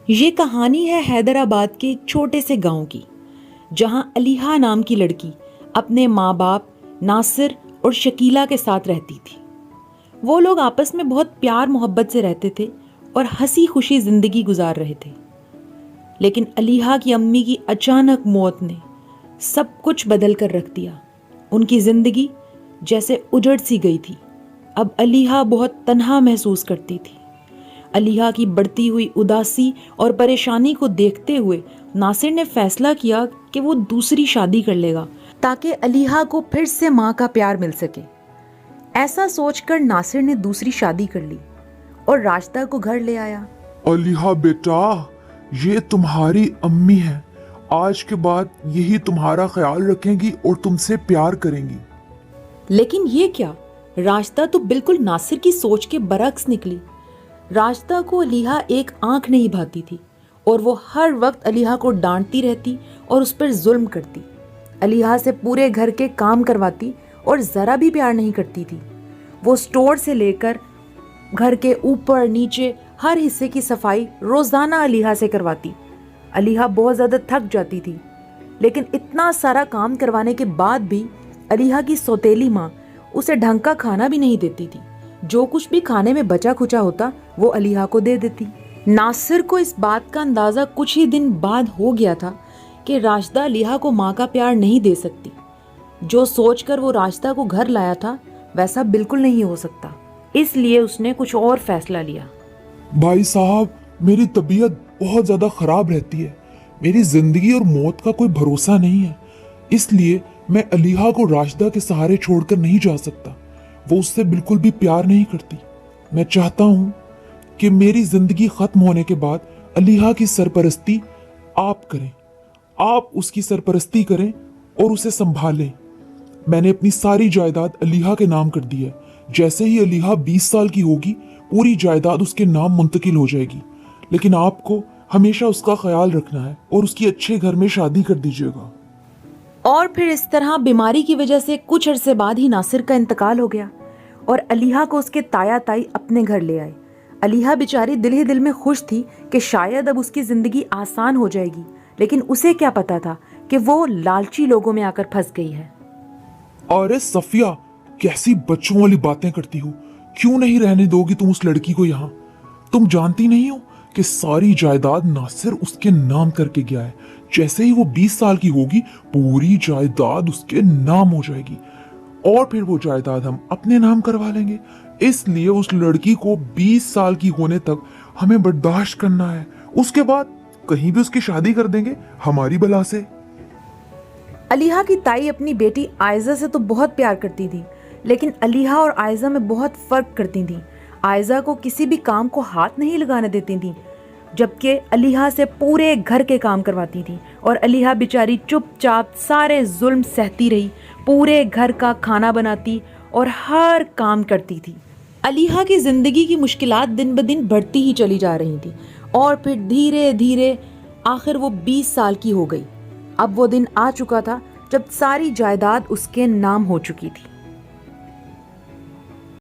یہ کہانی ہے حیدرآباد کے ایک چھوٹے سے گاؤں کی، جہاں علیحہ نام کی لڑکی اپنے ماں باپ ناصر اور شکیلہ کے ساتھ رہتی تھی۔ وہ لوگ آپس میں بہت پیار محبت سے رہتے تھے اور ہنسی خوشی زندگی گزار رہے تھے۔ لیکن علیحہ کی امی کی اچانک موت نے سب کچھ بدل کر رکھ دیا۔ ان کی زندگی جیسے اجڑ سی گئی تھی۔ اب علیحہ بہت تنہا محسوس کرتی تھی۔ علیحہ کی بڑھتی ہوئی اداسی اور پریشانی کو دیکھتے ہوئے ناصر نے فیصلہ کیا کہ وہ دوسری شادی کر لے گا تاکہ علیحہ کو پھر سے ماں کا پیار مل سکے۔ ایسا سوچ کر ناصر نے دوسری شادی کر لی اور راشدہ کو گھر لے آیا۔ علیحہ بیٹا، یہ تمہاری امی ہے۔ آج کے بعد یہی تمہارا خیال رکھیں گی اور تم سے پیار کریں گی۔ لیکن یہ کیا؟ راشدہ تو بالکل ناصر کی سوچ کے برعکس نکلی۔ راشدہ کو علیحہ ایک آنکھ نہیں بھاتی تھی اور وہ ہر وقت علیحہ کو ڈانٹتی رہتی اور اس پر ظلم کرتی۔ علیحہ سے پورے گھر کے کام کرواتی اور ذرا بھی پیار نہیں کرتی تھی۔ وہ سٹور سے لے کر گھر کے اوپر نیچے ہر حصے کی صفائی روزانہ علیحہ سے کرواتی۔ علیحہ بہت زیادہ تھک جاتی تھی، لیکن اتنا سارا کام کروانے کے بعد بھی علیحہ کی سوتیلی ماں اسے ڈھنگ کا کھانا بھی نہیں دیتی تھی۔ جو کچھ بھی کھانے میں بچا کھچا ہوتا وہ علیحہ کو دے دیتی۔ ناصر کو اس بات کا اندازہ کچھ ہی دن بعد ہو گیا تھا کہ راشدہ علیحہ کو ماں کا پیار نہیں دے سکتی۔ جو سوچ کر وہ راشدہ کو گھر لایا تھا ویسا بالکل نہیں ہو سکتا، اس لیے اس نے کچھ اور فیصلہ لیا۔ بھائی صاحب، میری طبیعت بہت زیادہ خراب رہتی ہے۔ میری زندگی اور موت کا کوئی بھروسہ نہیں ہے، اس لیے میں علیحہ کو راشدہ کے سہارے چھوڑ کر نہیں جا سکتا۔ وہ اس سے بالکل بھی پیار نہیں کرتی۔ میں چاہتا ہوں کہ میری زندگی ختم ہونے کے بعد علیحہ کی سرپرستی آپ کریں۔ آپ اس کی سرپرستی کریں اور اسے سنبھالیں۔ میں نے اپنی ساری جائیداد علیحہ کے نام کر دی ہے۔ جیسے ہی علیحہ 20 سال کی ہوگی، پوری جائیداد اس کے نام منتقل ہو جائے گی۔ لیکن آپ کو ہمیشہ اس کا خیال رکھنا ہے اور اس کی اچھے گھر میں شادی کر دیجیے گا۔ اور پھر اس طرح بیماری کی وجہ سے کچھ عرصے بعد ہی ناصر کا انتقال ہو گیا اور علیحہ کو اس کے تایا تائی اپنے گھر لے آئے۔ علیحہ بیچاری دل ہی دل میں خوش تھی کہ شاید اب اس کی زندگی آسان ہو جائے گی، لیکن اسے کیا پتا تھا کہ وہ لالچی لوگوں میں آ کر پھنس گئی ہے۔ ارے صفیہ، کیسی بچوں والی باتیں کرتی ہو؟ کیوں نہیں رہنے دو گی تم اس لڑکی کو یہاں؟ تم جانتی نہیں ہو کہ ساری جائیداد ناصر اس کے نام کر کے گیا ہے۔ جیسے ہی وہ 20 سال کی ہوگی، پوری جائیداد اس کے نام ہو جائے گی اور پھر وہ جائیداد ہم اپنے نام کروا لیں گے۔ اس لیے اس لڑکی کو 20 سال کی ہونے تک ہمیں برداشت کرنا ہے۔ اس کے بعد کہیں بھی اس کی شادی کر دیں گے ہماری بلا سے۔ علیحہ کی تائی اپنی بیٹی عائزہ سے تو بہت پیار کرتی تھی، لیکن علیحہ اور عائزہ میں بہت فرق کرتی تھیں۔ عائزہ کو کسی بھی کام کو ہاتھ نہیں لگانے دیتی تھیں، جبکہ علیحہ سے پورے گھر کے کام کرواتی تھی اور علیحہ بیچاری چپ چاپ سارے ظلم سہتی رہی، پورے گھر کا کھانا بناتی اور ہر کام کرتی تھی۔ علیحہ کی زندگی کی مشکلات دن بدن بڑھتی ہی چلی جا رہی تھی اور پھر دھیرے دھیرے آخر وہ 20 سال کی ہو گئی۔ اب وہ دن آ چکا تھا جب ساری جائیداد اس کے نام ہو چکی تھی۔